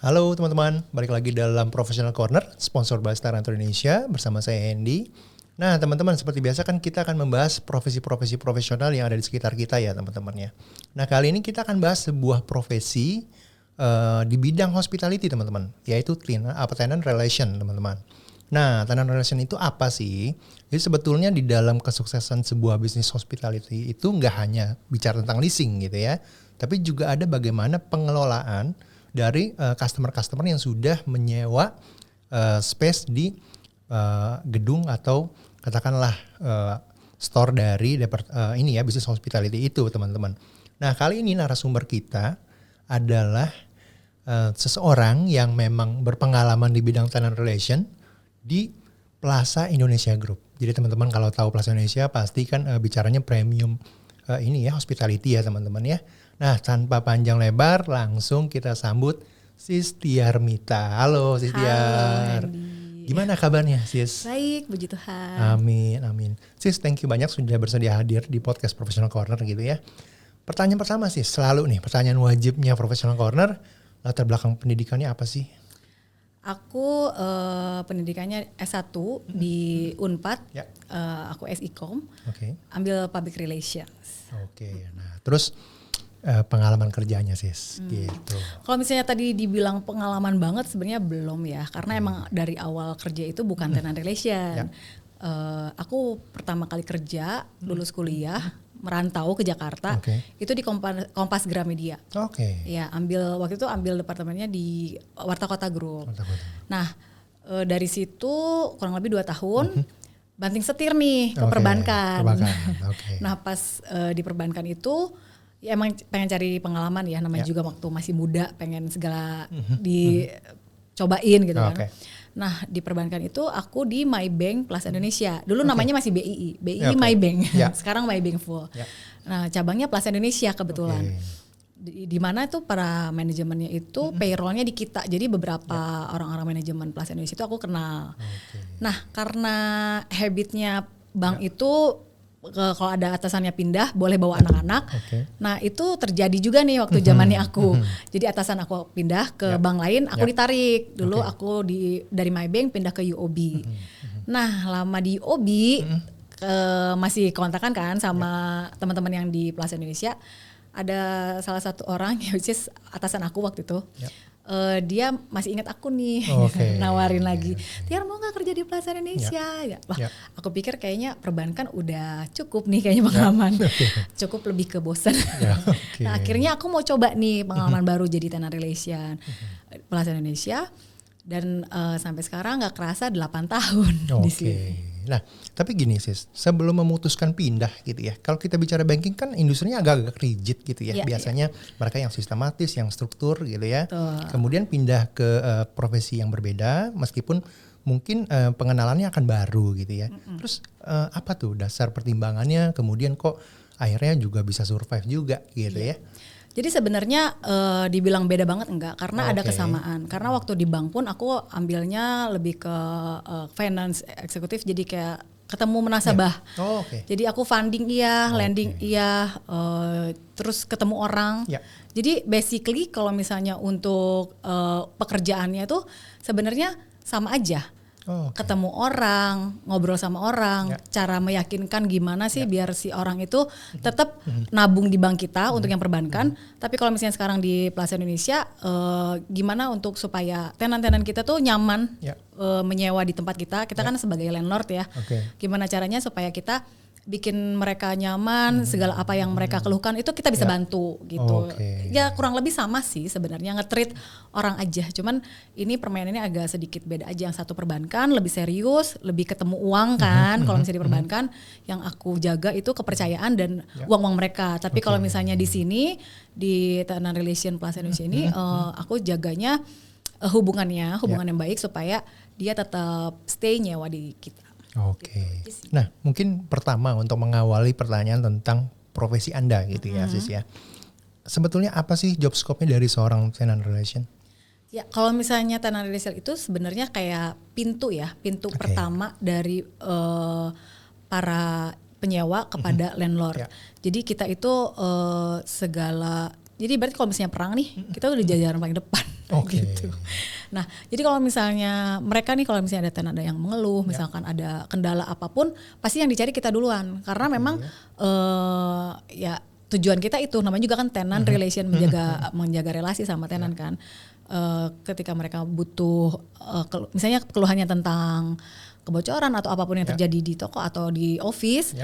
Halo teman-teman, balik lagi dalam Professional Corner, sponsor by Star Indonesia bersama saya Hendy. Nah teman-teman, seperti biasa kan kita akan membahas profesi-profesi profesional yang ada di sekitar kita ya teman-teman ya. Nah kali ini kita akan bahas sebuah profesi di bidang hospitality teman-teman, yaitu tenant relation teman-teman. Nah tenant relation itu apa sih? Jadi sebetulnya di dalam kesuksesan sebuah bisnis hospitality itu nggak hanya bicara tentang leasing gitu ya, tapi juga ada bagaimana pengelolaan dari customer-customer yang sudah menyewa space di gedung atau katakanlah store dari ini ya bisnis hospitality itu teman-teman. Nah kali ini narasumber kita adalah seseorang yang memang berpengalaman di bidang tenant relation di Plaza Indonesia Group. Jadi teman-teman kalau tahu Plaza Indonesia pasti kan bicaranya premium ini ya hospitality ya teman-teman ya. Nah tanpa panjang lebar langsung kita sambut Sis Tiarmita. Halo Sis Tiar. Gimana kabarnya Sis? Baik, puji Tuhan. Amin. Sis thank you banyak sudah bersedia hadir di podcast Professional Corner gitu ya. Pertanyaan pertama Sis, selalu nih pertanyaan wajibnya Professional Corner, latar belakang pendidikannya apa sih? Aku pendidikannya S1 di Unpad, aku SIKOM, ambil Public Relations. Nah terus pengalaman kerjanya Sis gitu. Kalau misalnya tadi dibilang pengalaman banget sebenarnya belum ya, karena emang dari awal kerja itu bukan tenant relation. Aku pertama kali kerja, lulus kuliah, merantau ke Jakarta, itu di Kompas Gramedia. Ya, waktu itu ambil departemennya di Warta Kota Group. Nah, dari situ kurang lebih 2 tahun, banting setir nih ke perbankan. Nah, pas di perbankan itu, ya emang pengen cari pengalaman ya, namanya juga waktu masih muda, pengen segala dicobain gitu kan. Nah di perbankan itu aku di Maybank Plaza Indonesia. Dulu namanya masih BII Maybank. Sekarang Maybank full. Nah cabangnya Plaza Indonesia kebetulan. Di mana itu para manajemennya itu payrollnya di kita. Jadi beberapa orang-orang manajemen Plaza Indonesia itu aku kenal. Nah karena habitnya bank itu kalau ada atasannya pindah boleh bawa anak-anak. Nah itu terjadi juga nih waktu zamannya aku. Jadi atasan aku pindah ke bank lain, aku ditarik. Dulu aku dari Maybank pindah ke UOB. Nah lama di UOB masih kontakan kan sama teman-teman yang di Plaza Indonesia. Ada salah satu orang which is atasan aku waktu itu. Dia masih ingat aku nih, nawarin lagi. Tiar mau nggak kerja di Plaza Indonesia? Aku pikir kayaknya perbankan udah cukup nih kayaknya pengalaman, cukup lebih ke bosan. Nah akhirnya aku mau coba nih pengalaman baru jadi tenant relation Plaza Indonesia dan sampai sekarang nggak kerasa 8 tahun di sini. Nah, tapi gini Sis, sebelum memutuskan pindah gitu ya, kalau kita bicara banking kan industrinya agak-agak rigid gitu ya. Biasanya mereka yang sistematis, yang struktur gitu ya. Kemudian pindah ke profesi yang berbeda, meskipun mungkin pengenalannya akan baru gitu ya. Terus apa tuh dasar pertimbangannya, kemudian kok akhirnya juga bisa survive juga gitu ya. Jadi sebenarnya dibilang beda banget enggak, karena ada kesamaan. Karena waktu di bank pun aku ambilnya lebih ke finance eksekutif, jadi kayak ketemu menasabah. Jadi aku funding lending terus ketemu orang. Jadi basically kalau misalnya untuk pekerjaannya tuh sebenarnya sama aja. Ketemu orang, ngobrol sama orang, cara meyakinkan gimana sih biar si orang itu tetap nabung di bank kita untuk yang perbankan. Tapi kalau misalnya sekarang di Plaza Indonesia, gimana untuk supaya tenan-tenan kita tuh nyaman menyewa di tempat kita. Kita kan sebagai landlord ya. Gimana caranya supaya kita bikin mereka nyaman, segala apa yang mereka keluhkan itu kita bisa bantu gitu. Ya kurang lebih sama sih sebenarnya, nge-treat orang aja. Cuman ini permainannya agak sedikit beda aja. Yang satu perbankan lebih serius, lebih ketemu uang kan. Kalau misalnya di perbankan yang aku jaga itu kepercayaan dan uang-uang mereka. Tapi kalau misalnya di sini di tenant relation Plaza Indonesia ini aku jaganya hubungan yang baik supaya dia tetap stay nyewa di kita. Nah mungkin pertama untuk mengawali pertanyaan tentang profesi Anda gitu ya Sis ya. Sebetulnya apa sih job scope-nya dari seorang tenant relation? Ya kalau misalnya tenant relation itu sebenarnya kayak pintu pertama dari para penyewa kepada landlord. Jadi kita itu segala, jadi berarti kalau misalnya perang nih, kita udah jajaran paling depan. Oke. gitu. Nah, jadi kalau misalnya mereka nih kalau misalnya ada yang mengeluh, misalkan ada kendala apapun, pasti yang dicari kita duluan karena memang ya tujuan kita itu namanya juga kan tenant relation, menjaga relasi sama tenant kan. Ketika mereka butuh misalnya keluhannya tentang kebocoran atau apapun yang terjadi di toko atau di office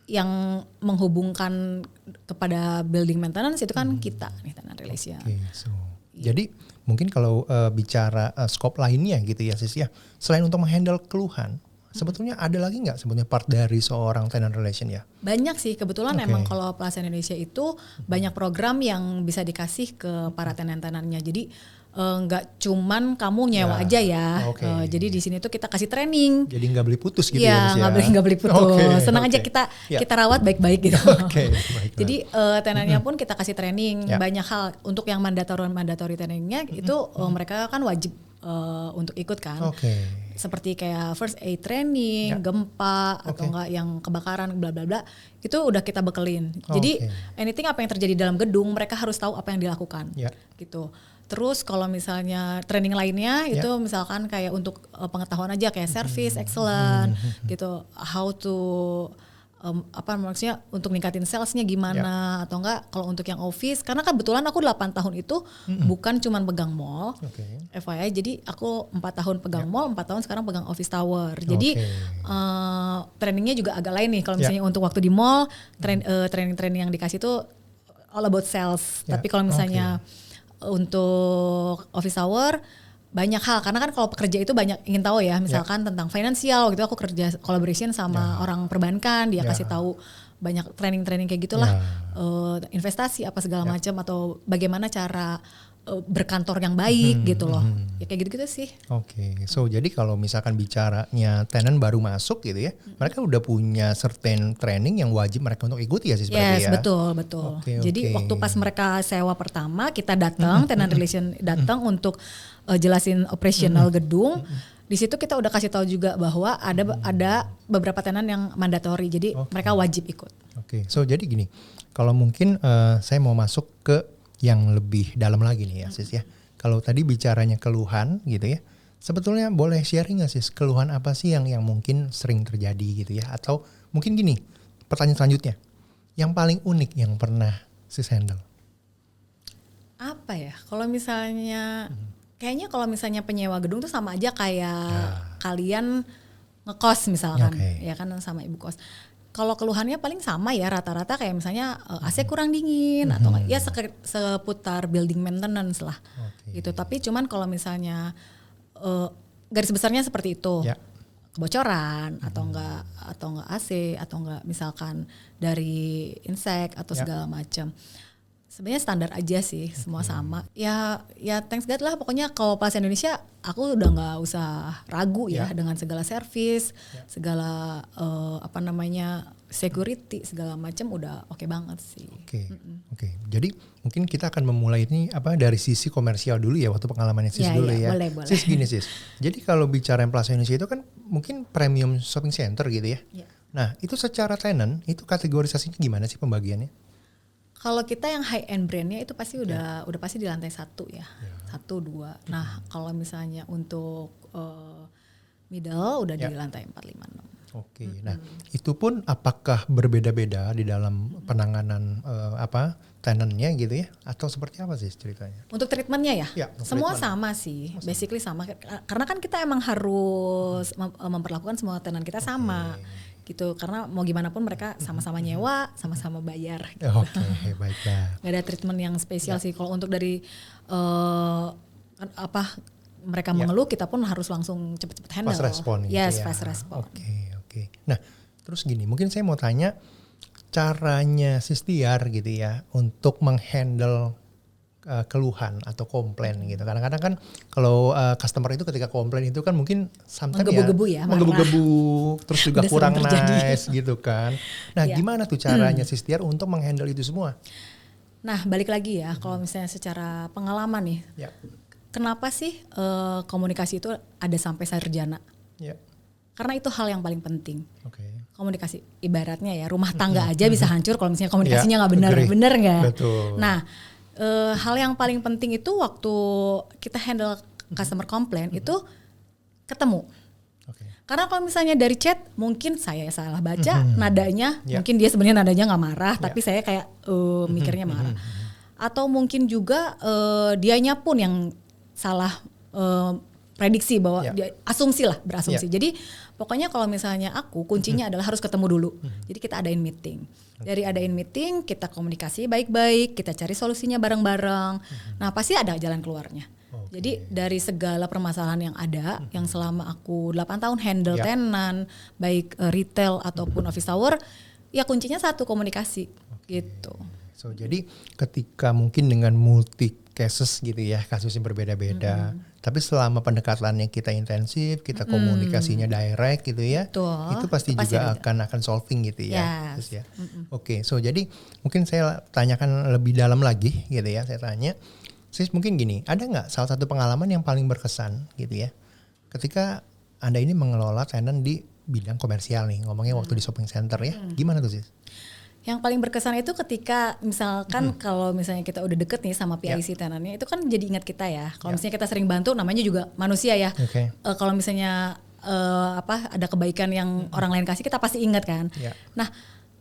yang menghubungkan kepada building maintenance itu kan kita nih tenant relation. Jadi mungkin kalau bicara scope lainnya gitu ya Sis ya, selain untuk menghandle keluhan, sebetulnya ada lagi nggak sebetulnya part dari seorang tenant relation ya? Banyak sih, kebetulan emang kalau Plaza Indonesia itu banyak program yang bisa dikasih ke para tenant-tenantnya. Jadi nggak cuman kamu nyewa aja ya. Jadi di sini tuh kita kasih training. Jadi nggak beli putus gitu ya? Nggak beli putus. Senang aja kita rawat baik-baik gitu. Jadi tenantnya pun kita kasih training banyak hal. Untuk yang mandatory trainingnya itu mereka kan wajib untuk ikut kan. Seperti kayak first aid training, gempa atau enggak yang kebakaran bla bla bla, itu udah kita bekelin. Jadi anything apa yang terjadi dalam gedung mereka harus tahu apa yang dilakukan. Gitu. Terus kalau misalnya training lainnya itu misalkan kayak untuk pengetahuan aja kayak service excellent gitu, how to maksudnya untuk ningkatin salesnya gimana atau enggak kalau untuk yang office karena kebetulan aku 8 tahun itu bukan cuman pegang mall FYI, jadi aku 4 tahun pegang mall, 4 tahun sekarang pegang office tower. Jadi trainingnya juga agak lain nih kalau misalnya untuk waktu di mall training yang dikasih itu all about sales, tapi kalau misalnya untuk office tower banyak hal karena kan kalau pekerja itu banyak ingin tahu ya misalkan tentang finansial gitu, aku kerja collaboration sama orang perbankan, dia kasih tahu banyak training kayak gitulah, investasi apa segala macam atau bagaimana cara berkantor yang baik gitu loh, ya kayak gitu-gitu sih. So jadi kalau misalkan bicaranya tenant baru masuk gitu ya, mereka udah punya certain training yang wajib mereka untuk ikuti ya sih seperti ya. Betul. Jadi waktu pas mereka sewa pertama kita datang, tenant relation datang untuk jelasin operasional gedung. Di situ kita udah kasih tahu juga bahwa ada beberapa tenant yang mandatory, jadi mereka wajib ikut. So jadi gini, kalau mungkin saya mau masuk ke yang lebih dalam lagi nih ya Sis ya. Kalau tadi bicaranya keluhan gitu ya, sebetulnya boleh sharing gak Sis keluhan apa sih yang mungkin sering terjadi gitu ya, atau mungkin gini pertanyaan selanjutnya, yang paling unik yang pernah Sis handle? Apa ya, kalau misalnya kayaknya kalau misalnya penyewa gedung tuh sama aja kayak kalian ngekos misalkan ya kan sama ibu kos. Kalau keluhannya paling sama ya rata-rata kayak misalnya AC kurang dingin atau enggak ya seputar building maintenance lah gitu. Tapi cuman kalau misalnya garis besarnya seperti itu, kebocoran atau enggak AC atau enggak misalkan dari insek atau segala macam. Sebenarnya standar aja sih, semua sama. Ya thanks God lah pokoknya kalau Plaza Indonesia aku udah nggak usah ragu ya dengan segala service, segala security segala macam udah oke banget sih. Jadi mungkin kita akan memulai ini dari sisi komersial dulu ya waktu pengalamannya Sis dulu ya. Boleh. Sis gini Sis. Jadi kalau bicara Plaza Indonesia itu kan mungkin premium shopping center gitu ya. Nah itu secara tenant itu kategorisasinya gimana sih pembagiannya? Kalau kita yang high end brandnya itu pasti udah pasti di lantai 1 ya, 1, 2. Nah kalau misalnya untuk middle udah di lantai 4, 5, 6. Nah itu pun apakah berbeda-beda di dalam penanganan tenantnya gitu ya, atau seperti apa sih ceritanya? Untuk treatmentnya ya semua treatment. sama sih, basically sama. Karena kan kita emang harus memperlakukan semua tenant kita sama. Gitu karena mau gimana pun mereka sama-sama nyewa, sama-sama bayar gitu. Baiklah. Gak ada treatment yang spesial sih. Kalau untuk dari mereka mengeluh, kita pun harus langsung cepet-cepet handle. Fast respon fast respon. Nah terus gini, mungkin saya mau tanya caranya Sis Tiar gitu ya untuk menghandle keluhan atau komplain gitu. Kadang-kadang kan kalau customer itu ketika komplain itu kan mungkin sometimes menggebu-gebu terus juga kurang nice gitu kan. Nah gimana tuh caranya Sis Tiar untuk menghandle itu semua? Nah balik lagi ya, kalau misalnya secara pengalaman nih, kenapa sih komunikasi itu ada sampai sarjana? Karena itu hal yang paling penting. Komunikasi, ibaratnya ya rumah tangga aja bisa hancur kalau misalnya komunikasinya nggak benar nggak? Betul. Nah hal yang paling penting itu waktu kita handle customer complaint itu ketemu. Karena kalau misalnya dari chat mungkin saya salah baca nadanya, mungkin dia sebenarnya nadanya nggak marah, tapi saya kayak mikirnya marah. Atau mungkin juga dianya pun yang salah prediksi bahwa dia berasumsi. Jadi pokoknya kalau misalnya aku kuncinya adalah harus ketemu dulu. Jadi kita adain meeting. Dari adain meeting kita komunikasi baik-baik, kita cari solusinya bareng-bareng. Nah pasti ada jalan keluarnya. Jadi dari segala permasalahan yang ada, yang selama aku 8 tahun handle tenan, baik retail ataupun office tower, ya kuncinya satu, komunikasi gitu. So jadi ketika mungkin dengan multi cases gitu ya, kasus yang berbeda-beda, tapi selama pendekatannya kita intensif, kita komunikasinya direct gitu ya, itu pasti juga akan solving gitu ya. Terus ya. Oke, so jadi mungkin saya tanyakan lebih dalam lagi gitu ya, saya tanya. Sis mungkin gini, ada nggak salah satu pengalaman yang paling berkesan gitu ya, ketika Anda ini mengelola tenan di bidang komersial nih, ngomongnya waktu di shopping center ya, gimana tuh Sis? Yang paling berkesan itu ketika misalkan kalau misalnya kita udah deket nih sama PIC tenannya, itu kan jadi ingat kita ya. Kalau misalnya kita sering bantu, namanya juga manusia ya. Kalau misalnya ada kebaikan yang orang lain kasih, kita pasti ingat kan. Nah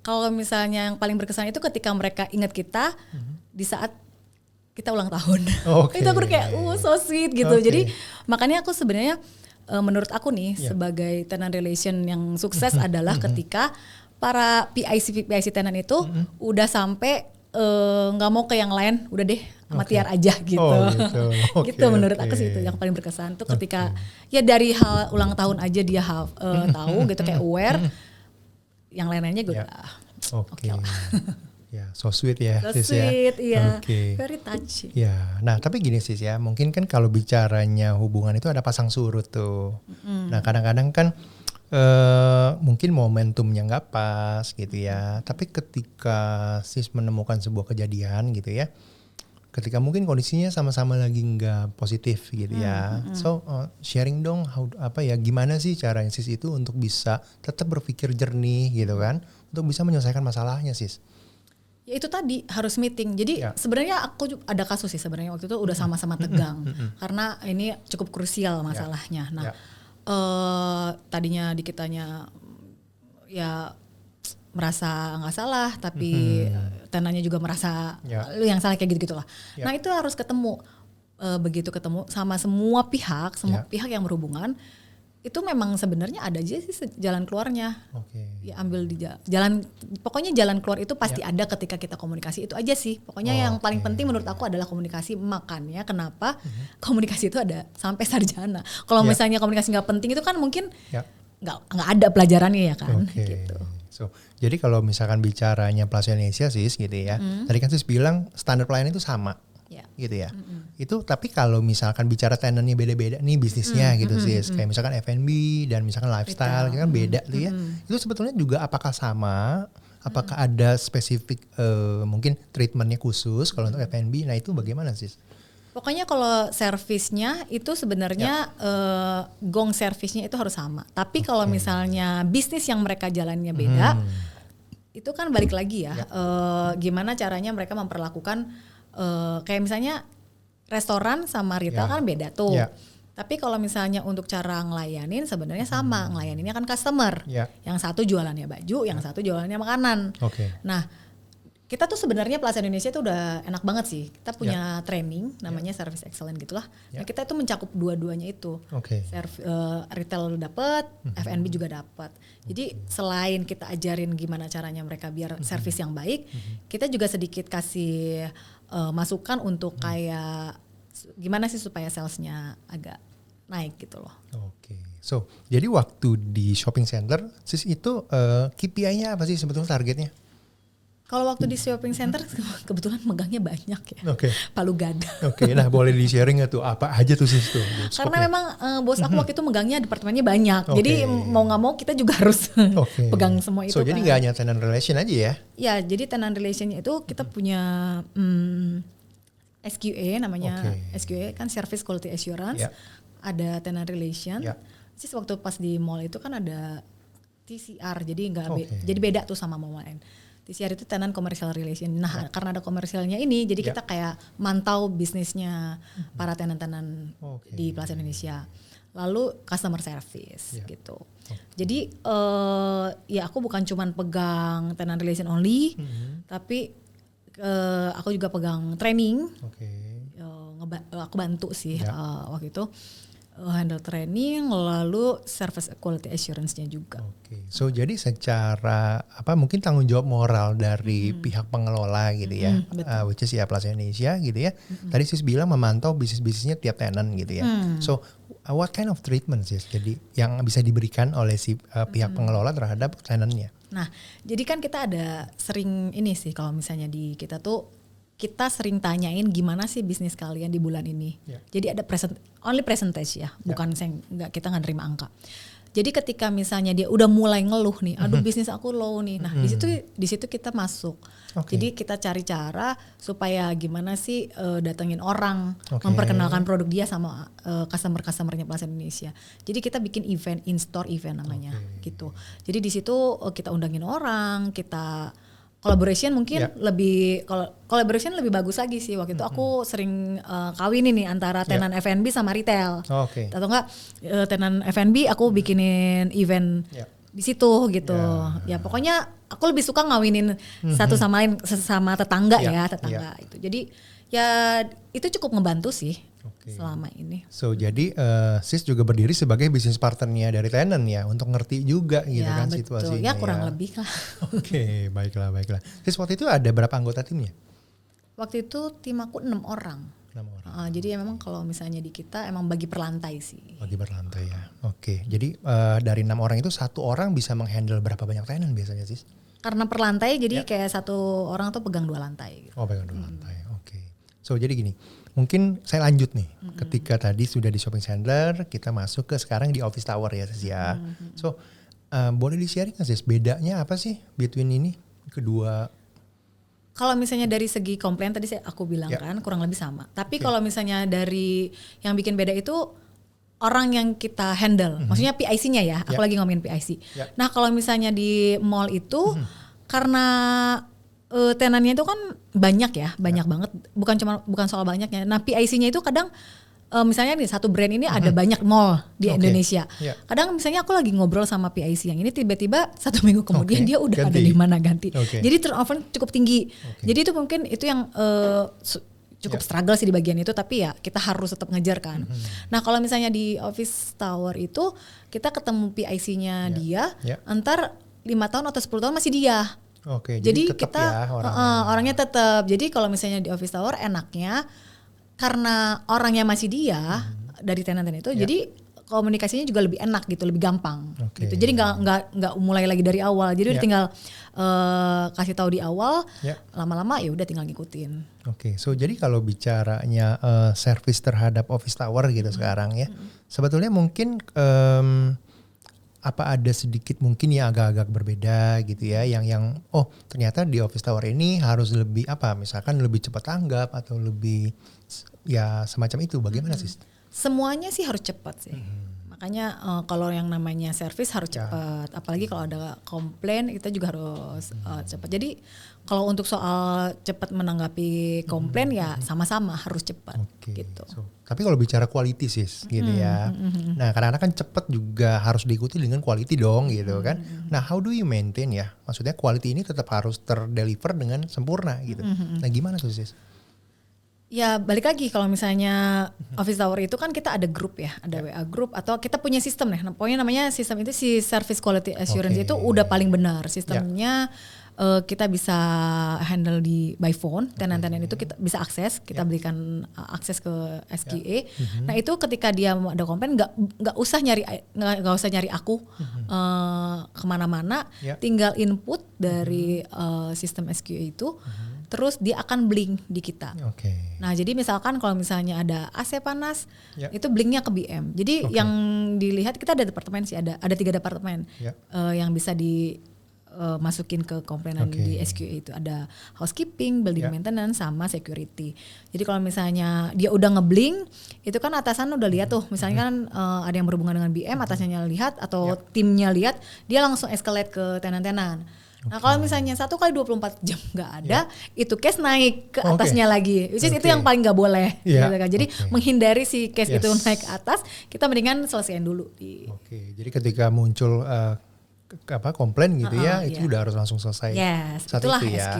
kalau misalnya yang paling berkesan itu ketika mereka ingat kita di saat kita ulang tahun. Itu aku kayak so sweet gitu. Jadi makanya aku sebenarnya menurut aku nih sebagai tenant relation yang sukses adalah ketika para PIC tenan itu udah sampai nggak mau ke yang lain, udah deh sama Tiar aja gitu. Gitu menurut aku sih itu yang paling berkesan tuh ketika ya dari hal ulang tahun aja dia tahu gitu kayak aware, yang lain-lainnya gue udah oke lah. Ya, so sweet ya, so Sis sweet, ya. Iya. Very touchy. Ya, nah tapi gini Sis ya, mungkin kan kalau bicaranya hubungan itu ada pasang surut tuh. Nah kadang-kadang kan mungkin momentumnya nggak pas gitu ya. Tapi ketika Sis menemukan sebuah kejadian gitu ya, ketika mungkin kondisinya sama-sama lagi nggak positif gitu ya. So sharing dong, gimana sih cara Sis itu untuk bisa tetap berpikir jernih gitu kan, untuk bisa menyelesaikan masalahnya Sis. Ya itu tadi harus meeting. Jadi sebenarnya aku ada kasus sih sebenarnya waktu itu udah sama-sama tegang karena ini cukup krusial masalahnya. Nah tadinya di kitanya ya merasa nggak salah, tapi tenannya juga merasa lu yang salah kayak gitu-gitulah. Nah itu harus ketemu, begitu ketemu sama semua pihak pihak yang berhubungan. Itu memang sebenarnya ada aja sih jalan keluarnya. Ya ambil di jalan, pokoknya jalan keluar itu pasti ada ketika kita komunikasi, itu aja sih. Pokoknya yang paling penting menurut aku adalah komunikasi. Makanya kenapa komunikasi itu ada sampai sarjana. Kalau misalnya komunikasi nggak penting itu kan mungkin nggak ada pelajarannya ya kan. Gitu. So, jadi kalau misalkan bicaranya Plaza Indonesia Sis gitu ya, tadi kan Sis bilang standar pelayanan itu sama. Gitu ya. Itu tapi kalau misalkan bicara tenannya beda-beda nih bisnisnya gitu sih. Kayak misalkan F&B dan misalkan lifestyle kan beda tuh ya. Itu sebetulnya juga apakah sama? Apakah ada spesifik mungkin treatmentnya khusus kalau untuk F&B? Nah itu bagaimana sih? Pokoknya kalau servisnya itu sebenarnya gong servisnya itu harus sama. Tapi kalau misalnya bisnis yang mereka jalannya beda, itu kan balik lagi ya. Gimana caranya mereka memperlakukan kayak misalnya restoran sama retail kan beda tuh. Tapi kalau misalnya untuk cara ngelayanin sebenarnya sama, ngelayaninnya kan customer. Yang satu jualannya baju, yang satu jualannya makanan. Nah, kita tuh sebenarnya Plaza Indonesia tuh udah enak banget sih. Kita punya training namanya Service Excellence gitulah. Nah, kita itu mencakup dua-duanya itu. Retail dapat, F&B juga dapat. Jadi selain kita ajarin gimana caranya mereka biar service yang baik, kita juga sedikit kasih masukan untuk kayak gimana sih supaya salesnya agak naik gitu loh. So jadi waktu di shopping center Sis itu KPI-nya apa sih sebetulnya targetnya? Kalau waktu di shopping center kebetulan megangnya banyak ya. Palu gada. Nah boleh di sharing nggak tuh apa aja tuh Sis tuh? Karena memang bos aku waktu itu megangnya departemennya banyak. Jadi mau nggak mau kita juga harus pegang semua itu. So jadi nggak hanya tenant relation aja ya? Ya jadi tenant relationnya itu kita punya SQA namanya. SQA kan Service Quality Assurance. Ada tenant relation. Sis waktu pas di mall itu kan ada TCR. Jadi jadi beda tuh sama mall lain. TCR itu tenant commercial relation. Nah, karena ada komersialnya ini, jadi kita kayak mantau bisnisnya para tenant-tenant di Plaza Indonesia. Lalu customer service gitu. Jadi ya aku bukan cuman pegang tenant relation only, tapi aku juga pegang training. Aku bantu sih waktu itu. Handle training, lalu service quality assurance-nya juga. So jadi secara mungkin tanggung jawab moral dari pihak pengelola gitu ya, which is ya Plaza Indonesia gitu ya. Tadi sis bilang memantau bisnis-bisnisnya tiap tenant gitu ya. So what kind of treatment sih jadi yang bisa diberikan oleh si pihak pengelola terhadap tenantnya? Nah, jadi kan kita ada sering ini sih kalau misalnya di kita tuh kita sering tanyain gimana sih bisnis kalian di bulan ini. Jadi ada only percentage ya, bukan kita nggak nerima angka. Jadi ketika misalnya dia udah mulai ngeluh nih, aduh bisnis aku low nih. Nah, di situ kita masuk. Jadi kita cari cara supaya gimana sih datengin orang, memperkenalkan produk dia sama customer-customernya Plaza Indonesia. Jadi kita bikin event, in-store event namanya gitu. Jadi di situ kita undangin orang, kita collaboration mungkin collaboration lebih bagus lagi sih. Waktu itu aku sering kawinin nih antara tenan F&B sama retail. Atau enggak tenan F&B aku bikinin event di situ gitu. Ya pokoknya aku lebih suka ngawinin satu sama lain, sesama tetangga tetangga itu. Jadi ya itu cukup ngebantu sih selama ini. So jadi sis juga berdiri sebagai bisnis partnernya dari tenant ya untuk ngerti juga gitu kan betul. Situasinya. Ya kurang lebih lah. Baiklah. Sis waktu itu ada berapa anggota timnya? Waktu itu tim aku 6 orang. 6 orang. Jadi ya memang kalau misalnya di kita emang bagi per lantai sih. Bagi per lantai ya. Jadi dari 6 orang itu satu orang bisa menghandle berapa banyak tenant biasanya sis? Karena per lantai jadi kayak satu orang tuh pegang 2 lantai. Gitu. Pegang 2 lantai. So jadi gini, mungkin saya lanjut nih. Ketika tadi sudah di shopping center, kita masuk ke sekarang di office tower ya sis ya. So boleh di-sharing nggak sis, bedanya apa sih between ini kedua? Kalau misalnya dari segi komplain tadi aku bilang kan kurang lebih sama. Tapi kalau misalnya dari yang bikin beda itu orang yang kita handle, maksudnya PIC-nya ya. Aku lagi ngomongin PIC. Nah kalau misalnya di mall itu karena tenannya itu kan banyak banget. Bukan soal banyaknya. Nah PIC-nya itu kadang misalnya nih satu brand ini ada banyak mall di Indonesia. Kadang misalnya aku lagi ngobrol sama PIC yang ini tiba-tiba 1 minggu kemudian dia udah ganti. Ada di mana ganti. Jadi turnover cukup tinggi. Jadi itu mungkin itu yang cukup struggle sih di bagian itu, tapi ya kita harus tetap ngejar kan. Nah kalau misalnya di office tower itu kita ketemu PIC-nya dia antar 5 tahun atau 10 tahun masih dia. Jadi kita orangnya tetap. Jadi kalau misalnya di office tower enaknya karena orangnya masih dia dari tenan-tenan itu, jadi komunikasinya juga lebih enak gitu, lebih gampang gitu. Jadi nggak mulai lagi dari awal. Jadi udah tinggal kasih tahu di awal, lama-lama ya udah tinggal ngikutin. So jadi kalau bicaranya service terhadap office tower gitu sekarang ya, sebetulnya mungkin apa ada sedikit mungkin ya agak-agak berbeda gitu ya, yang ternyata di office tower ini harus lebih misalkan lebih cepat tanggap atau lebih ya semacam itu, bagaimana sih? Semuanya sih harus cepat sih. Makanya kalau yang namanya service harus cepat, apalagi kalau ada komplain kita juga harus cepat. Jadi kalau untuk soal cepat menanggapi komplain ya sama-sama harus cepat gitu. Tapi kalau bicara quality sis gitu ya. Nah kadang-kadang kan cepat juga harus diikuti dengan quality dong gitu kan. Nah how do you maintain ya? Maksudnya quality ini tetap harus terdeliver dengan sempurna gitu. Nah gimana tuh sis? Ya balik lagi kalau misalnya office tower itu kan kita ada grup ya, ada WA grup atau kita punya sistem nih. Pokoknya namanya sistem itu si service quality assurance itu udah paling benar sistemnya. Kita bisa handle by phone, tenan-tenan itu kita bisa akses, kita berikan akses ke SQA. Nah itu ketika dia ada komplain nggak usah nyari aku kemana-mana, tinggal input dari sistem SQA itu. Terus dia akan blink di kita. Nah jadi misalkan kalau misalnya ada AC panas, itu blinknya ke BM. Jadi yang dilihat kita ada departemen sih, ada 3 departemen yang bisa masukin ke komplainan di SQA itu. Ada housekeeping, building maintenance, sama security. Jadi kalau misalnya dia udah ngeblink, itu kan atasan udah lihat tuh. Misalnya kan ada yang berhubungan dengan BM, atasnya lihat atau timnya lihat, dia langsung escalate ke tenan-tenan. Nah kalau misalnya 1 kali 24 jam nggak ada, itu case naik ke atasnya lagi. Which is itu yang paling nggak boleh. Gitu kan. Jadi menghindari si case itu naik ke atas, kita mendingan selesaiin dulu. Jadi ketika muncul komplain gitu itu udah harus langsung selesai saat itu ya.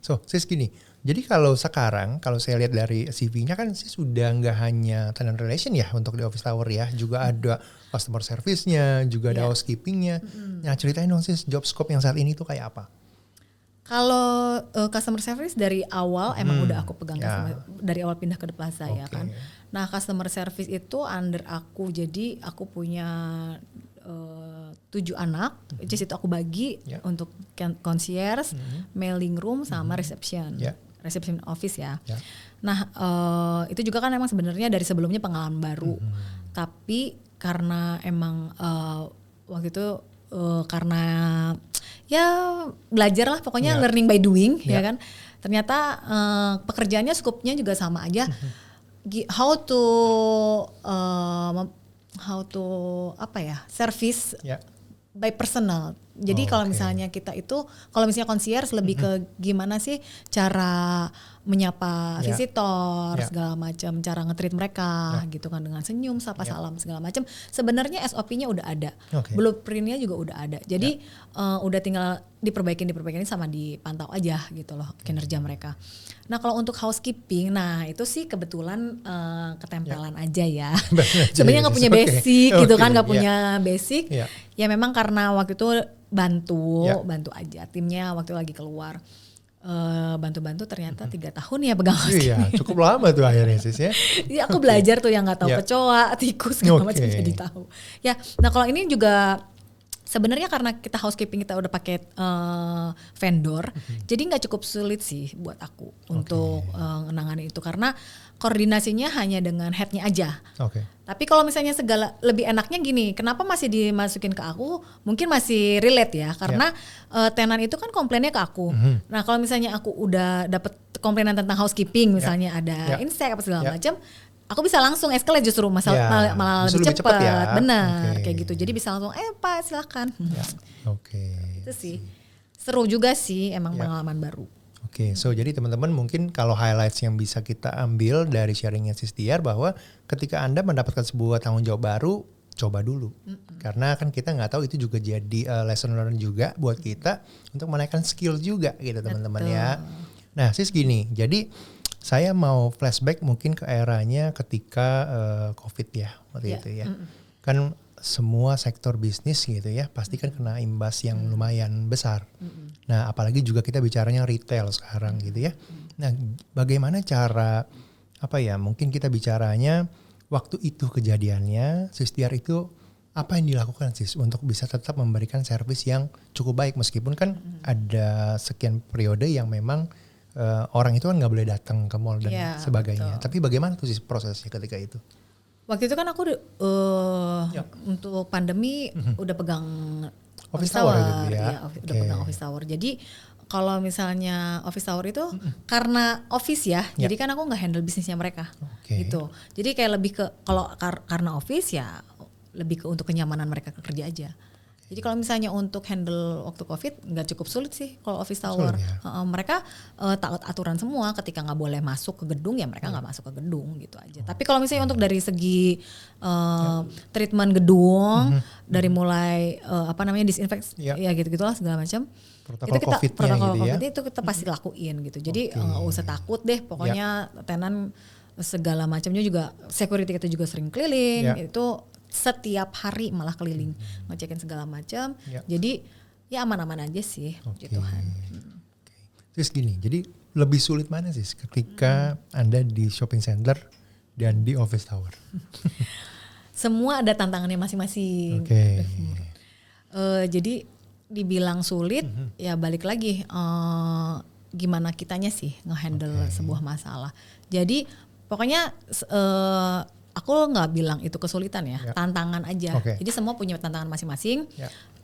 So sis gini, jadi kalau sekarang kalau saya lihat dari CV-nya kan sis sudah nggak hanya tenant relation ya untuk di office tower ya, juga ada customer service-nya, juga ada housekeeping-nya. Nah ceritain dong sis, job scope yang saat ini tuh kayak apa? Kalau customer service dari awal emang udah aku pegang dari awal pindah ke The Plaza ya kan. Nah customer service itu under aku, jadi aku punya 7 anak, which is itu aku bagi untuk concierge, mailing room sama reception. Reception office ya. Nah itu juga kan emang sebenarnya dari sebelumnya pengalaman baru. Tapi karena emang waktu itu karena ya belajar lah pokoknya learning by doing ya kan. Ternyata pekerjaannya skupnya juga sama aja. How to service by personal. Jadi kalau misalnya kita itu, kalau misalnya concierge lebih ke gimana sih cara menyapa visitor segala macam, cara nge-treat mereka gitu kan, dengan senyum, sapa salam segala macam. Sebenarnya SOP-nya udah ada, blueprint-nya juga udah ada. Jadi udah tinggal diperbaikin sama dipantau aja gitu loh kinerja mereka. Nah kalau untuk housekeeping, nah itu sih kebetulan ketempelan aja ya. Sebenarnya nggak punya basic gitu kan, nggak punya basic. Ya memang karena waktu itu bantu aja timnya waktu lagi keluar. Bantu-bantu ternyata 3 tahun ya pegang housekeeping. Iya, cukup lama tuh akhirnya sis ya. Jadi aku belajar tuh yang nggak tahu kecoa, tikus segala macam jadi tahu. Ya, nah kalau ini juga sebenarnya karena kita housekeeping kita udah pakai vendor, jadi nggak cukup sulit sih buat aku untuk menangani itu karena koordinasinya hanya dengan headnya aja. Tapi kalau misalnya segala lebih enaknya gini, kenapa masih dimasukin ke aku? Mungkin masih relate ya, karena tenan itu kan komplainnya ke aku. Nah kalau misalnya aku udah dapet komplainan tentang housekeeping, misalnya ada insek apa segala macam, aku bisa langsung escalate justru malah lebih cepat ya. Benar kayak gitu. Jadi bisa langsung Pak silakan. Itu sih seru juga sih emang pengalaman baru. So jadi teman-teman mungkin kalau highlights yang bisa kita ambil dari sharingnya Sis Diar bahwa ketika Anda mendapatkan sebuah tanggung jawab baru, coba dulu. Karena kan kita nggak tahu itu juga jadi lesson learn juga buat kita untuk menaikkan skill juga gitu teman-teman ya. Nah Sis gini, jadi saya mau flashback mungkin ke eranya ketika COVID ya waktu itu ya. Kan semua sektor bisnis gitu ya pasti kan kena imbas yang lumayan besar. Nah apalagi juga kita bicaranya retail sekarang gitu ya. Nah bagaimana cara mungkin kita bicaranya waktu itu kejadiannya Sis Diar itu apa yang dilakukan Sis untuk bisa tetap memberikan servis yang cukup baik meskipun kan ada sekian periode yang memang orang itu kan nggak boleh datang ke mall dan sebagainya. Betul. Tapi bagaimana tuh Sis prosesnya ketika itu? Waktu itu kan aku untuk pandemi udah pegang office tower gitu ya. Udah pegang office tower. Jadi kalau misalnya office tower itu karena office ya, jadi kan aku nggak handle bisnisnya mereka gitu. Jadi kayak lebih ke kalau karena office ya lebih ke untuk kenyamanan mereka kerja aja. Jadi kalau misalnya untuk handle waktu COVID nggak cukup sulit sih kalau office tower. Mereka taat aturan semua, ketika nggak boleh masuk ke gedung ya mereka nggak masuk ke gedung gitu aja. Tapi kalau misalnya untuk dari segi treatment gedung, dari mulai disinfeksi ya gitu-gitulah segala macam. Protokol COVID itu kita pasti lakuin gitu. Jadi nggak usah takut deh, pokoknya tenan segala macamnya juga, security kita juga sering keliling itu. Setiap hari malah keliling ngecekin segala macam. Jadi ya aman-aman aja sih Tuhan. Terus gini, jadi lebih sulit mana sih ketika Anda di shopping center dan di office tower? Semua ada tantangannya masing-masing. Jadi dibilang sulit ya balik lagi gimana kitanya sih ngehandle sebuah masalah. Jadi pokoknya aku nggak bilang itu kesulitan ya, tantangan aja. Jadi semua punya tantangan masing-masing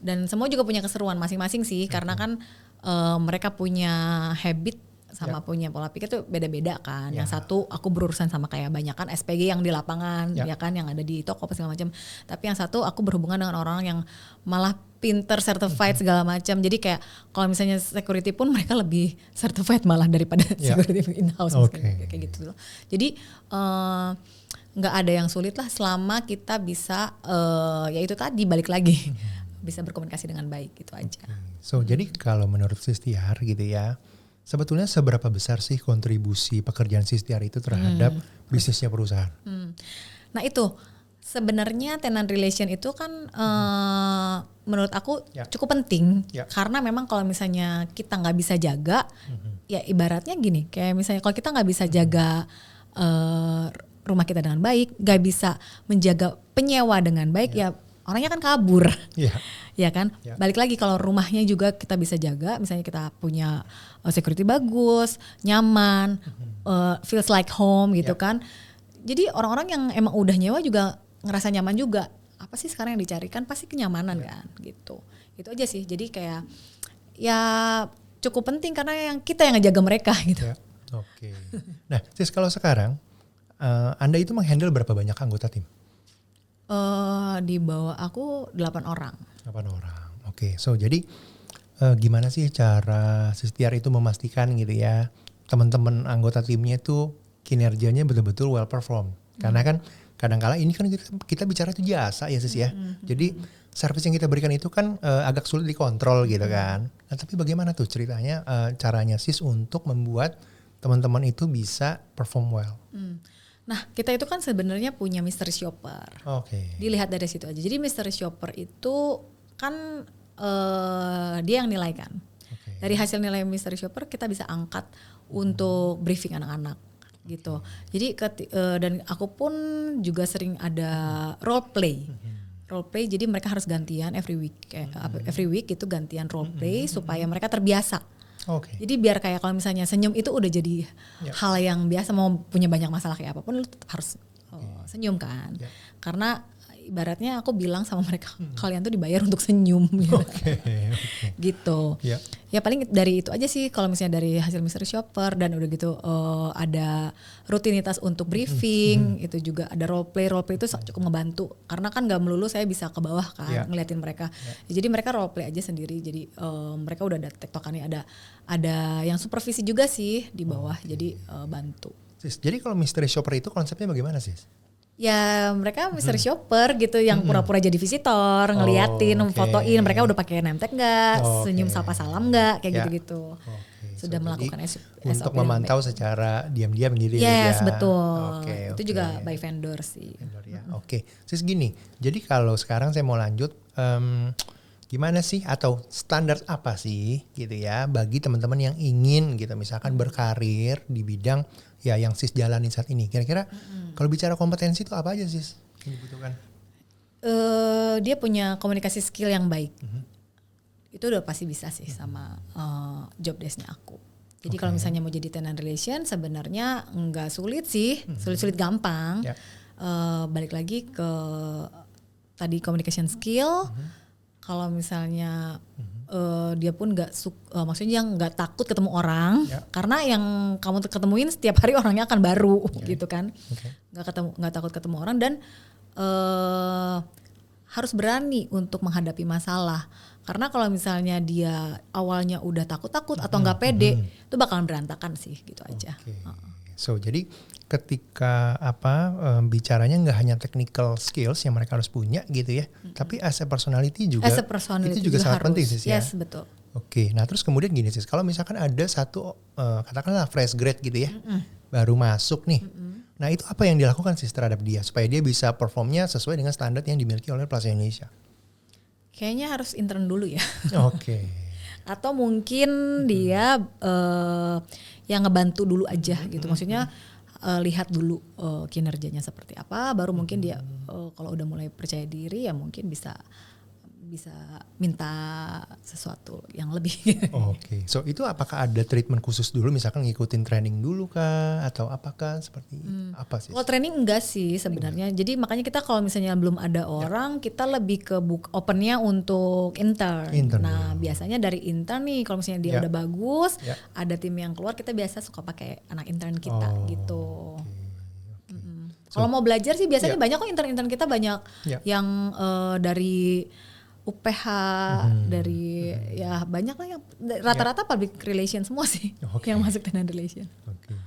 dan semua juga punya keseruan masing-masing sih, karena kan mereka punya habit sama punya pola pikir tuh beda-beda kan. Yang satu aku berurusan sama kayak banyak kan SPG yang di lapangan ya kan, yang ada di toko segala macam. Tapi yang satu aku berhubungan dengan orang yang malah pinter certified segala macam. Jadi kayak kalau misalnya security pun mereka lebih certified malah daripada security in-house kayak gitu. Jadi nggak ada yang sulit lah selama kita bisa ya itu tadi balik lagi bisa berkomunikasi dengan baik gitu aja. So jadi kalau menurut Sis Tiar gitu ya, sebetulnya seberapa besar sih kontribusi pekerjaan Sis Tiar itu terhadap bisnisnya perusahaan? Nah itu sebenarnya tenant relation itu kan menurut aku cukup penting karena memang kalau misalnya kita nggak bisa jaga, ya ibaratnya gini, kayak misalnya kalau kita nggak bisa jaga rumah kita dengan baik, nggak bisa menjaga penyewa dengan baik, ya orangnya kan kabur, ya kan. Balik lagi kalau rumahnya juga kita bisa jaga, misalnya kita punya security bagus, nyaman, feels like home gitu kan. Jadi orang-orang yang emang udah nyewa juga ngerasa nyaman juga. Apa sih sekarang yang dicarikan? Pasti kenyamanan kan, gitu. Itu aja sih. Jadi kayak ya cukup penting karena yang kita yang ngejaga mereka gitu. Oke. Nah, Sis kalau sekarang Anda itu menghandle berapa banyak anggota tim? Di bawah aku 8 orang. 8 orang. Oke. So jadi gimana sih cara Sis Tiar itu memastikan gitu ya teman-teman anggota timnya itu kinerjanya betul-betul well perform? Karena kan kadang-kala ini kan kita bicara itu jasa ya Sis ya. Jadi service yang kita berikan itu kan agak sulit dikontrol gitu kan. Nah tapi bagaimana tuh ceritanya caranya Sis untuk membuat teman-teman itu bisa perform well? Nah kita itu kan sebenarnya punya mystery shopper. Dilihat dari situ aja. Jadi mystery shopper itu kan dia yang nilai kan. Dari hasil nilai mystery shopper kita bisa angkat untuk briefing anak-anak gitu. Jadi dan aku pun juga sering ada role play. Role play jadi mereka harus gantian every week itu gantian role play supaya mereka terbiasa. Jadi biar kayak kalau misalnya senyum itu udah jadi hal yang biasa, mau punya banyak masalah kayak apapun lu tetap harus senyum kan. Karena ibaratnya aku bilang sama mereka kalian tuh dibayar untuk senyum gitu. Gitu. Ya paling dari itu aja sih kalau misalnya dari hasil mystery shopper, dan udah gitu ada rutinitas untuk briefing, itu juga ada role play itu cukup ngebantu karena kan nggak melulu saya bisa ke bawah kan ngeliatin mereka. Jadi mereka role play aja sendiri. Jadi mereka udah ada tektokannya, ada yang supervisi juga sih di bawah. Jadi bantu. Sis, jadi kalau mystery shopper itu konsepnya bagaimana Sis? Ya mereka mystery shopper gitu yang pura-pura jadi visitor, ngeliatin, fotoin, mereka udah pakai name tag nggak, senyum sapa salam nggak, kayak gitu-gitu. Sudah melakukan SOP untuk memantau secara diam-diam gitu ya. Yes, betul. Itu juga by vendor sih. Sis gini, jadi kalau sekarang saya mau lanjut, gimana sih atau standar apa sih gitu ya bagi teman-teman yang ingin gitu misalkan berkarir di bidang ya yang Sis jalani saat ini. Kira-kira kalau bicara kompetensi itu apa aja Sis yang dibutuhkan? Dia punya komunikasi skill yang baik. Itu udah pasti bisa sih sama job desk-nya aku. Jadi kalau misalnya mau jadi tenant relation sebenarnya nggak sulit sih, sulit-sulit gampang. Balik lagi ke tadi communication skill. Kalau misalnya dia pun maksudnya nggak takut ketemu orang, karena yang kamu ketemuin setiap hari orangnya akan baru gitu kan. Nggak takut ketemu orang, dan harus berani untuk menghadapi masalah. Karena kalau misalnya dia awalnya udah takut-takut atau nggak pede, itu bakalan berantakan sih gitu aja. So jadi ketika bicaranya nggak hanya technical skills yang mereka harus punya gitu ya, tapi as a personality juga, itu juga sangat harus. penting Sis ya. Yes, betul. Nah terus kemudian gini Sis, kalau misalkan ada satu katakanlah fresh grade gitu ya, baru masuk nih, nah itu apa yang dilakukan Sis terhadap dia supaya dia bisa performnya sesuai dengan standar yang dimiliki oleh Plaza Indonesia? Kayaknya harus intern dulu ya. Atau mungkin dia yang ngebantu dulu aja gitu, maksudnya lihat dulu kinerjanya seperti apa, baru mungkin dia kalau udah mulai percaya diri ya mungkin bisa bisa minta sesuatu yang lebih. Oke. So itu apakah ada treatment khusus dulu, misalkan ngikutin training dulu kah atau apakah seperti apa sih? Kalau training enggak sih sebenarnya. Jadi makanya kita kalau misalnya belum ada orang, kita lebih ke opennya untuk intern. Nah biasanya dari intern nih, kalau misalnya dia udah bagus, ada tim yang keluar, kita biasa suka pakai anak intern kita gitu. Kalau mau belajar sih biasanya banyak kok intern-intern kita banyak yang dari UPH, dari ya banyak lah yang rata-rata public relation semua sih yang masuk tenant relation.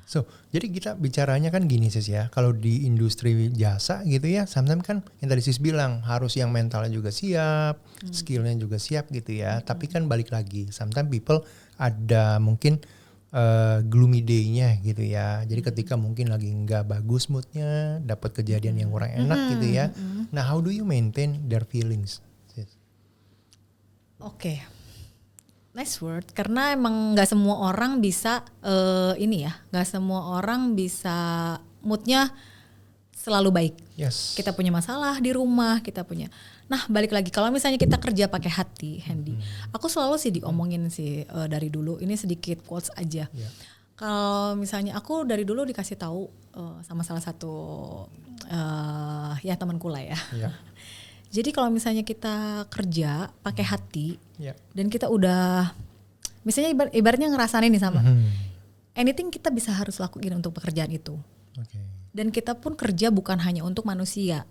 So jadi kita bicaranya kan gini sis ya, kalau di industri jasa gitu ya, sometimes kan yang tadi sis bilang harus yang mentalnya juga siap, skillnya juga siap gitu ya. Tapi kan balik lagi, sometimes people ada mungkin gloomy day-nya gitu ya. Jadi ketika mungkin lagi nggak bagus moodnya, dapat kejadian yang kurang enak gitu ya. Nah, how do you maintain their feelings? Oke, nice word. Karena emang nggak semua orang bisa nggak semua orang bisa moodnya selalu baik. Yes. Kita punya masalah di rumah, kita punya. Nah, balik lagi kalau misalnya kita kerja pakai hati, Hendy. Aku selalu sih diomongin sih dari dulu. Ini sedikit quotes aja. Kalau misalnya aku dari dulu dikasih tahu sama salah satu ya temanku lah ya. Jadi kalau misalnya kita kerja pakai hati dan kita udah misalnya ibaratnya ngerasain nih sama anything kita bisa harus lakuin untuk pekerjaan itu. Dan kita pun kerja bukan hanya untuk manusia.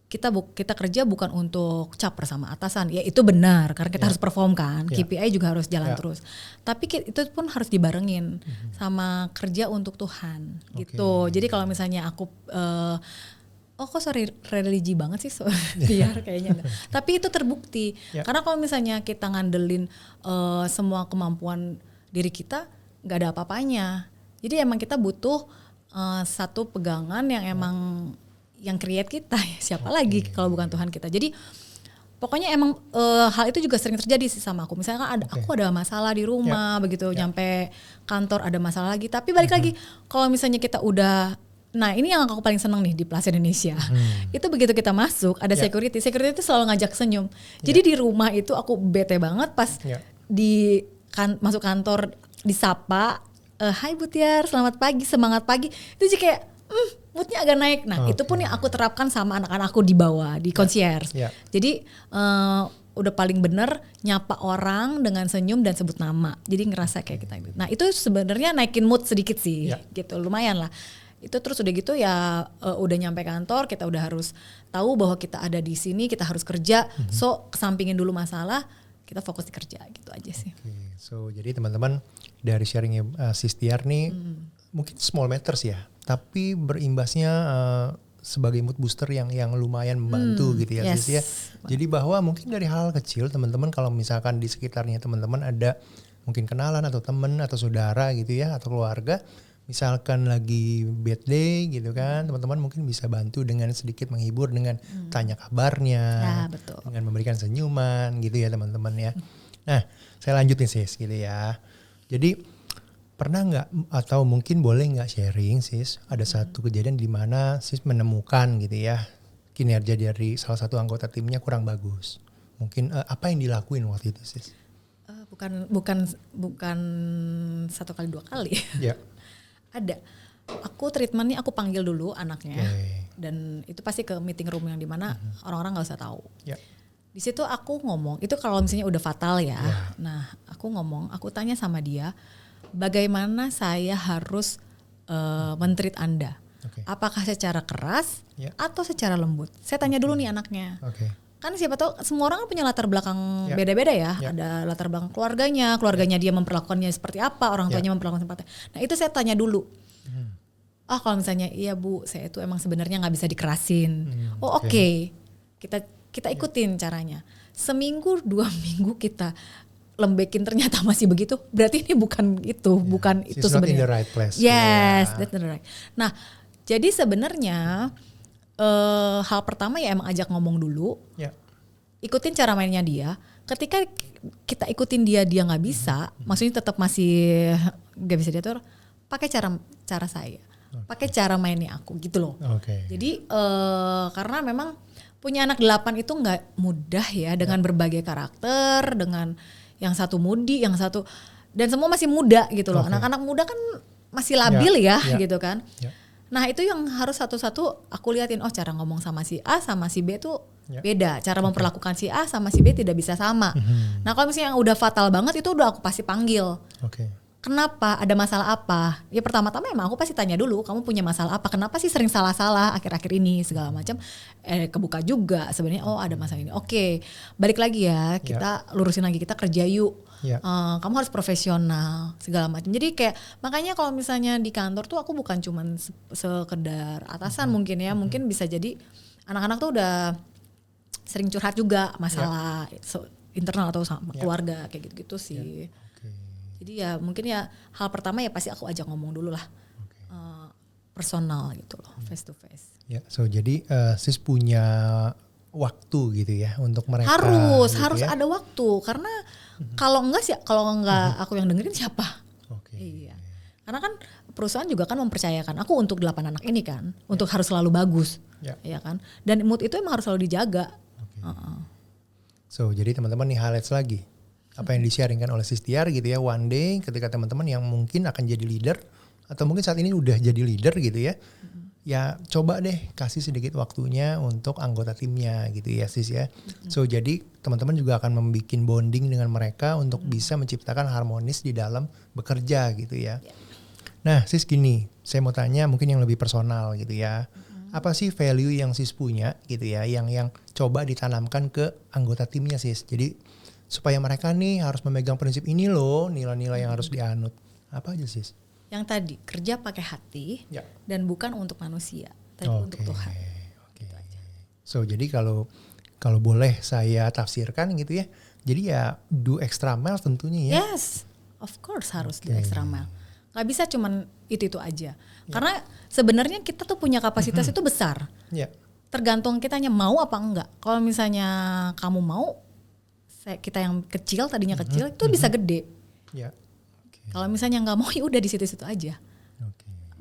Kita kerja bukan untuk caper sama atasan. Ya itu benar karena kita harus perform kan. KPI juga harus jalan terus. Tapi itu pun harus dibarengin sama kerja untuk Tuhan gitu. Jadi kalau misalnya aku kok sorry religi banget sih biar kayaknya enggak. Tapi itu terbukti. Karena kalau misalnya kita ngandelin semua kemampuan diri kita, nggak ada apa-apanya. Jadi emang kita butuh satu pegangan yang emang yang create kita. Siapa lagi kalau bukan Tuhan kita. Jadi pokoknya emang hal itu juga sering terjadi sih sama aku. Misalnya aku ada masalah di rumah begitu nyampe kantor ada masalah lagi. Tapi balik lagi kalau misalnya kita udah. Nah ini yang aku paling seneng nih di Plaza Indonesia. Itu begitu kita masuk ada security itu selalu ngajak senyum. Jadi di rumah itu aku bete banget pas masuk kantor disapa, hai Bu Tiar, selamat pagi, semangat pagi. Itu jadi kayak moodnya agak naik. Nah itu pun yang aku terapkan sama anak-anakku di bawah di concierge. Jadi udah paling bener nyapa orang dengan senyum dan sebut nama. Jadi ngerasa kayak kita. Nah itu sebenarnya naikin mood sedikit sih, gitu lumayan lah. Itu terus udah gitu ya udah nyampe kantor kita udah harus tahu bahwa kita ada di sini, kita harus kerja. So kesampingin dulu masalah, kita fokus di kerja gitu aja sih. So jadi teman-teman dari sharingnya Sis Tiar nih mungkin small matters ya, tapi berimbasnya sebagai mood booster yang lumayan membantu gitu ya Sis ya. Jadi bahwa mungkin dari hal kecil teman-teman kalau misalkan di sekitarnya teman-teman ada mungkin kenalan atau teman atau saudara gitu ya atau keluarga misalkan lagi bad day gitu kan, teman-teman mungkin bisa bantu dengan sedikit menghibur dengan tanya kabarnya, dengan memberikan senyuman gitu ya teman-teman ya. Nah, saya lanjutin Sis gitu ya. Jadi pernah nggak atau mungkin boleh nggak sharing Sis, ada satu kejadian di mana Sis menemukan gitu ya kinerja dari salah satu anggota timnya kurang bagus. Mungkin apa yang dilakuin waktu itu Sis? Bukan satu kali dua kali. Ada. Aku treatmentnya aku panggil dulu anaknya dan itu pasti ke meeting room yang dimana orang-orang nggak usah tahu. Di situ aku ngomong itu kalau misalnya udah fatal ya. Nah aku tanya sama dia bagaimana saya harus men-treat Anda. Apakah secara keras atau secara lembut? Saya tanya dulu nih anaknya. Kan siapa tahu semua orang punya latar belakang beda-beda ya. Ada latar belakang keluarganya dia memperlakukannya seperti apa, orang tuanya memperlakukan seperti apa. Nah itu saya tanya dulu. Kalau misalnya iya Bu, saya itu emang sebenarnya nggak bisa dikerasin. Oke. Kita ikutin caranya. Seminggu 2 minggu kita lembekin ternyata masih begitu. Berarti ini bukan itu, bukan itu sebenarnya. She's not in the right place. Yes, that's the right. Nah jadi sebenarnya hal pertama ya emang ajak ngomong dulu, ikutin cara mainnya dia. Ketika kita ikutin dia nggak bisa, maksudnya tetap masih nggak bisa diatur, pakai cara saya, pakai cara mainnya aku gitu loh. Jadi karena memang punya anak 8 itu nggak mudah ya, dengan berbagai karakter, dengan yang satu moody, yang satu, dan semua masih muda gitu loh. Anak-anak muda kan masih labil ya gitu kan. Nah itu yang harus satu-satu aku liatin, oh cara ngomong sama si A sama si B tuh beda, cara memperlakukan si A sama si B tidak bisa sama. Nah kalau misalnya yang udah fatal banget itu udah aku pasti panggil. Kenapa? Ada masalah apa? Ya pertama-tama emang aku pasti tanya dulu, kamu punya masalah apa? Kenapa sih sering salah-salah akhir-akhir ini segala macam? Kebuka juga sebenarnya, oh ada masalah ini. Oke, balik lagi ya, kita lurusin lagi, kita kerja yuk. Kamu harus profesional segala macam. Jadi kayak makanya kalau misalnya di kantor tuh aku bukan cuman sekedar atasan mungkin ya, mungkin bisa jadi anak-anak tuh udah sering curhat juga masalah internal atau sama keluarga kayak gitu-gitu sih. Jadi ya mungkin ya hal pertama ya pasti aku ajak ngomong dulu lah, personal gitu loh, face to face. So jadi sis punya waktu gitu ya untuk mereka. Harus gitu ada waktu, karena kalau enggak aku yang dengerin siapa? Iya. Karena kan perusahaan juga kan mempercayakan aku untuk 8 anak ini kan, untuk harus selalu bagus, ya kan. Dan mood itu emang harus selalu dijaga. So jadi teman-teman nih highlights lagi. Apa yang di-sharingkan oleh Sis Tiar gitu ya, one day ketika teman-teman yang mungkin akan jadi leader atau mungkin saat ini udah jadi leader gitu ya, ya coba deh kasih sedikit waktunya untuk anggota timnya gitu ya Sis ya. So jadi teman-teman juga akan membuat bonding dengan mereka untuk bisa menciptakan harmonis di dalam bekerja gitu ya. Nah Sis gini, saya mau tanya mungkin yang lebih personal gitu ya. Apa sih value yang Sis punya gitu ya, yang coba ditanamkan ke anggota timnya Sis. Jadi supaya mereka nih harus memegang prinsip ini loh, nilai-nilai yang harus dianut. Apa aja Sis? Yang tadi, kerja pakai hati dan bukan untuk manusia, tapi untuk Tuhan. So jadi kalau boleh saya tafsirkan gitu ya, jadi ya do extra mile tentunya ya. Yes, of course harus do extra mile. Gak bisa cuman itu aja. Karena sebenarnya kita tuh punya kapasitas itu besar. Tergantung kitanya mau apa enggak. Kalau misalnya kamu mau, kita yang kecil tadinya kecil itu bisa gede. Kalau misalnya nggak mau ya udah di situ-situ aja.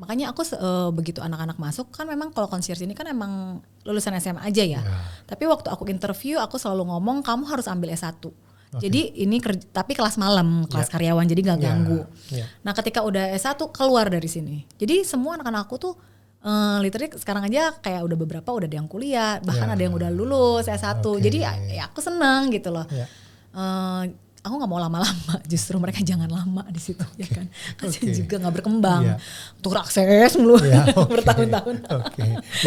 Makanya aku begitu anak-anak masuk kan memang kalau concierge ini kan emang lulusan SMA aja ya. Tapi waktu aku interview aku selalu ngomong kamu harus ambil S1. Jadi ini tapi kelas malam, kelas karyawan jadi nggak ganggu. Nah ketika udah S1 keluar dari sini. Jadi semua anak-anak aku tuh literally sekarang aja kayak udah beberapa udah ada yang kuliah, bahkan ada yang udah lulus S1. Jadi ya aku senang gitu loh. Aku nggak mau lama-lama, justru mereka jangan lama di situ ya kan. Kasian juga nggak berkembang. Untuk akses mulu bertahun-tahun.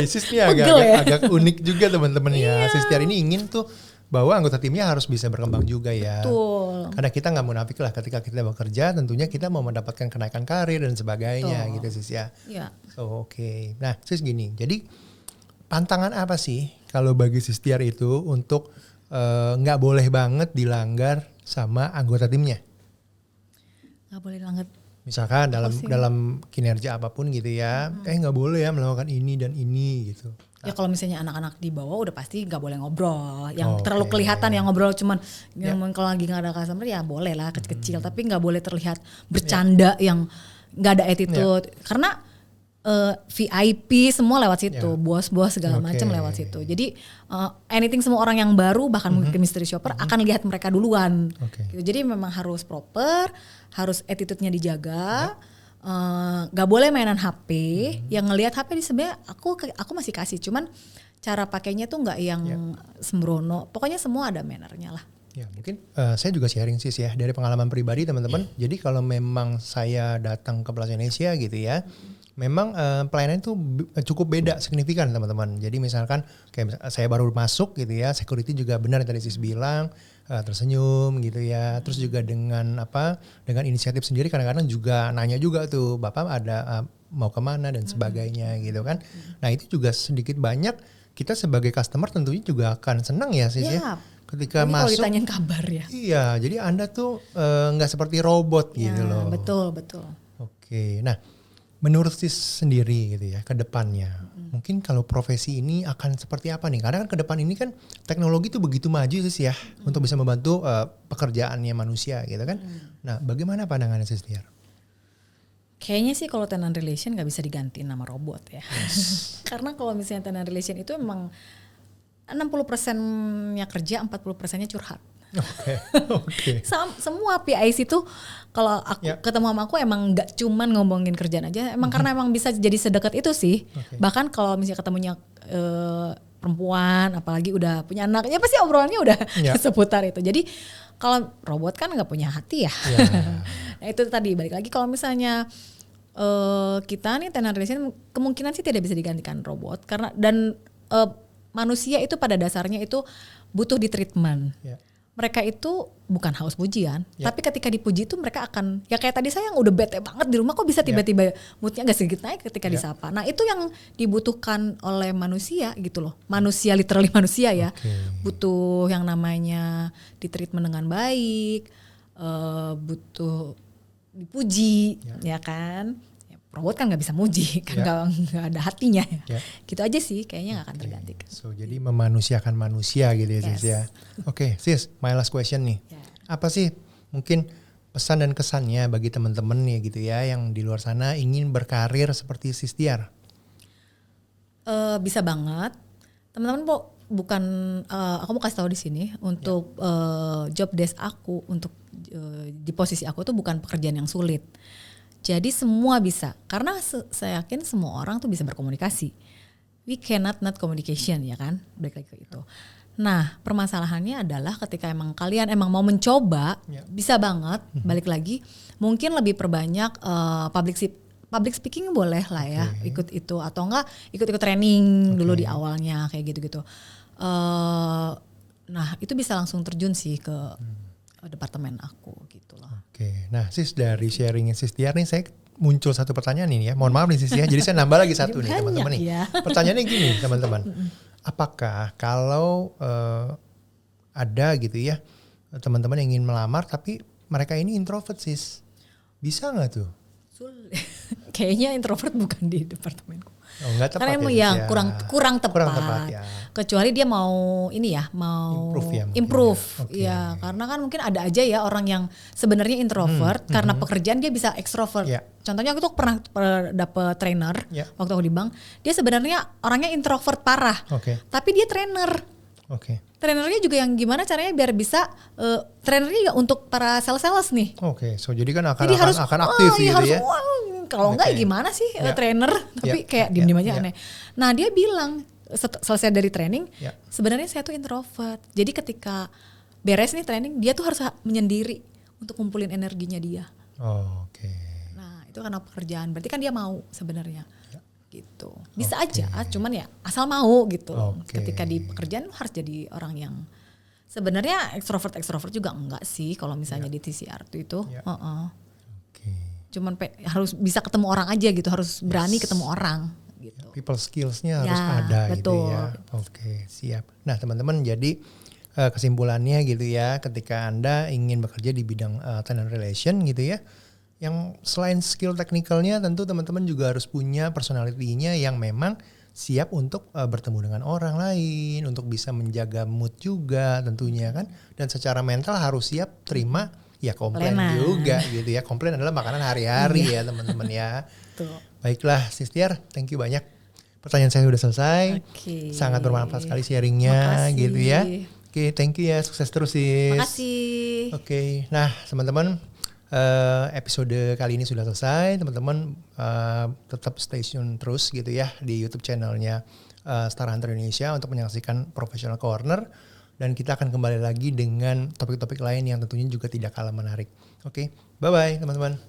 Sis ini agak unik juga teman-teman ya. Sis Tiar ini ingin tuh bahwa anggota timnya harus bisa berkembang juga ya. Betul. Karena kita nggak munafik lah ketika kita bekerja, tentunya kita mau mendapatkan kenaikan karir dan sebagainya gitu Sis ya. So Nah Sis gini, jadi pantangan apa sih kalau bagi Sis Tiar itu untuk nggak boleh banget dilanggar sama anggota timnya? Nggak boleh dilanggar. Misalkan dalam kinerja apapun gitu ya, nggak boleh ya melakukan ini dan ini gitu. Ya kalau misalnya anak-anak di bawah udah pasti nggak boleh ngobrol. Yang terlalu kelihatan yang ngobrol cuman kalau lagi nggak ada customer ya boleh lah kecil-kecil. Tapi nggak boleh terlihat bercanda yang nggak ada attitude. Karena VIP semua lewat situ, bos-bos segala macam lewat situ. Jadi anything semua orang yang baru bahkan mungkin mystery shopper akan lihat mereka duluan. Gitu. Jadi memang harus proper, harus attitude-nya dijaga. Gak boleh mainan HP. Yang ngelihat HP di sebelah aku masih kasih, cuman cara pakainya tuh nggak yang sembrono. Pokoknya semua ada mannernya lah. Ya mungkin saya juga sharing Sis ya dari pengalaman pribadi teman-teman. Jadi kalau memang saya datang ke Plaza Indonesia gitu ya, memang pelayanan itu cukup beda signifikan teman-teman. Jadi misalkan kayak saya baru masuk gitu ya, security juga benar yang tadi Sis bilang, tersenyum gitu ya. Terus juga dengan inisiatif sendiri kadang-kadang juga nanya juga tuh, Bapak ada mau kemana dan sebagainya gitu kan. Nah itu juga sedikit banyak kita sebagai customer tentunya juga akan senang ya Sis ya. Ketika ini masuk, kalau ditanyain kabar ya. Iya, jadi Anda tuh nggak seperti robot gitu loh. Betul. Nah menurut Sis sendiri gitu ya ke depannya, mungkin kalau profesi ini akan seperti apa nih? Karena kan ke depan ini kan teknologi tuh begitu maju Sis ya, untuk bisa membantu pekerjaannya manusia gitu kan. Nah bagaimana pandangannya Sis Tiar? Kayaknya sih kalau tenant relation gak bisa digantiin nama robot ya. Karena kalau misalnya tenant relation itu emang 60%-nya kerja, 40%-nya curhat. Oke. Semua PIC itu kalau aku ketemu sama aku emang nggak cuman ngomongin kerjaan aja, emang karena emang bisa jadi sedekat itu sih. Bahkan kalau misalnya ketemunya perempuan, apalagi udah punya anak, ya pasti obrolannya udah seputar itu. Jadi kalau robot kan nggak punya hati ya. Nah itu tadi balik lagi kalau misalnya kita nih tenant relation kemungkinan sih tidak bisa digantikan robot karena dan manusia itu pada dasarnya itu butuh di treatment. Mereka itu bukan haus pujian, tapi ketika dipuji itu mereka akan ya kayak tadi saya yang udah bete banget di rumah kok bisa tiba-tiba moodnya agak sedikit naik ketika disapa. Nah itu yang dibutuhkan oleh manusia gitu loh, manusia literally manusia ya, butuh yang namanya di treatment dengan baik, butuh dipuji ya kan. Robot kan nggak bisa muji, kan nggak ada hatinya ya. Gitu aja sih, kayaknya nggak akan tergantikan. So jadi memanusiakan manusia gitu ya sis ya. Oke sis, my last question nih. Apa sih mungkin pesan dan kesannya bagi teman-teman nih gitu ya yang di luar sana ingin berkarir seperti Sis Tiar? Bisa banget, teman-teman bukan aku mau kasih tahu di sini untuk job desk aku untuk di posisi aku tuh bukan pekerjaan yang sulit. Jadi semua bisa, karena saya yakin semua orang tuh bisa berkomunikasi. We cannot not communication ya kan, balik lagi ke itu. Nah permasalahannya adalah ketika emang kalian emang mau mencoba, bisa banget, balik lagi. Mungkin lebih perbanyak public speaking boleh lah ya, ikut itu. Atau enggak ikut training dulu di awalnya kayak gitu-gitu. Nah itu bisa langsung terjun sih ke departemen aku gitu loh. Oke, nah sis dari sharingin Sis Tiar nih saya muncul satu pertanyaan ini ya. Mohon maaf nih sis ya, jadi saya nambah lagi satu nih teman-teman nih. Pertanyaannya gini teman-teman, apakah kalau ada gitu ya teman-teman yang ingin melamar tapi mereka ini introvert sis, bisa nggak tuh? Kayaknya introvert bukan di departemenku. Enggak tepat karena ya, kurang tepat ya. Kecuali dia mau ini ya, mau improve ya. Karena kan mungkin ada aja ya orang yang sebenarnya introvert karena pekerjaan dia bisa extrovert. Contohnya aku tuh pernah dapet trainer waktu aku di bank, dia sebenarnya orangnya introvert parah, tapi dia trainer. Trainernya juga yang gimana caranya biar bisa trainernya juga untuk para sales nih. So jadi kan akan aktif gitu harus, ya. Kalau enggak gimana sih trainer, tapi kayak diem aja aneh. Nah dia bilang selesai dari training, sebenarnya saya tuh introvert. Jadi ketika beres nih training, dia tuh harus menyendiri untuk kumpulin energinya dia. Nah itu karena pekerjaan, berarti kan dia mau sebenarnya. Gitu. Bisa aja, cuman ya asal mau gitu. Ketika di pekerjaan harus jadi orang yang sebenarnya ekstrovert juga enggak sih kalau misalnya di TCR itu. Cuman harus bisa ketemu orang aja gitu, harus berani ketemu orang gitu. People skills-nya harus ada gitu ya. Siap. Nah teman-teman, jadi kesimpulannya gitu ya, ketika Anda ingin bekerja di bidang tenant relation gitu ya, yang selain skill teknikalnya tentu teman-teman juga harus punya personality-nya yang memang siap untuk bertemu dengan orang lain, untuk bisa menjaga mood juga tentunya kan, dan secara mental harus siap terima ya komplain juga gitu ya. Komplain adalah makanan hari-hari ya teman-teman ya. Baiklah Sis Tiar, thank you banyak. Pertanyaan saya sudah selesai. Sangat bermanfaat sekali sharingnya gitu ya. Thank you ya, sukses terus Sis. Makasih. Nah teman-teman, episode kali ini sudah selesai. Teman-teman tetap stay tune terus gitu ya di YouTube channelnya Star Hunter Indonesia untuk menyaksikan Professional Corner. Dan kita akan kembali lagi dengan topik-topik lain yang tentunya juga tidak kalah menarik. Bye-bye teman-teman.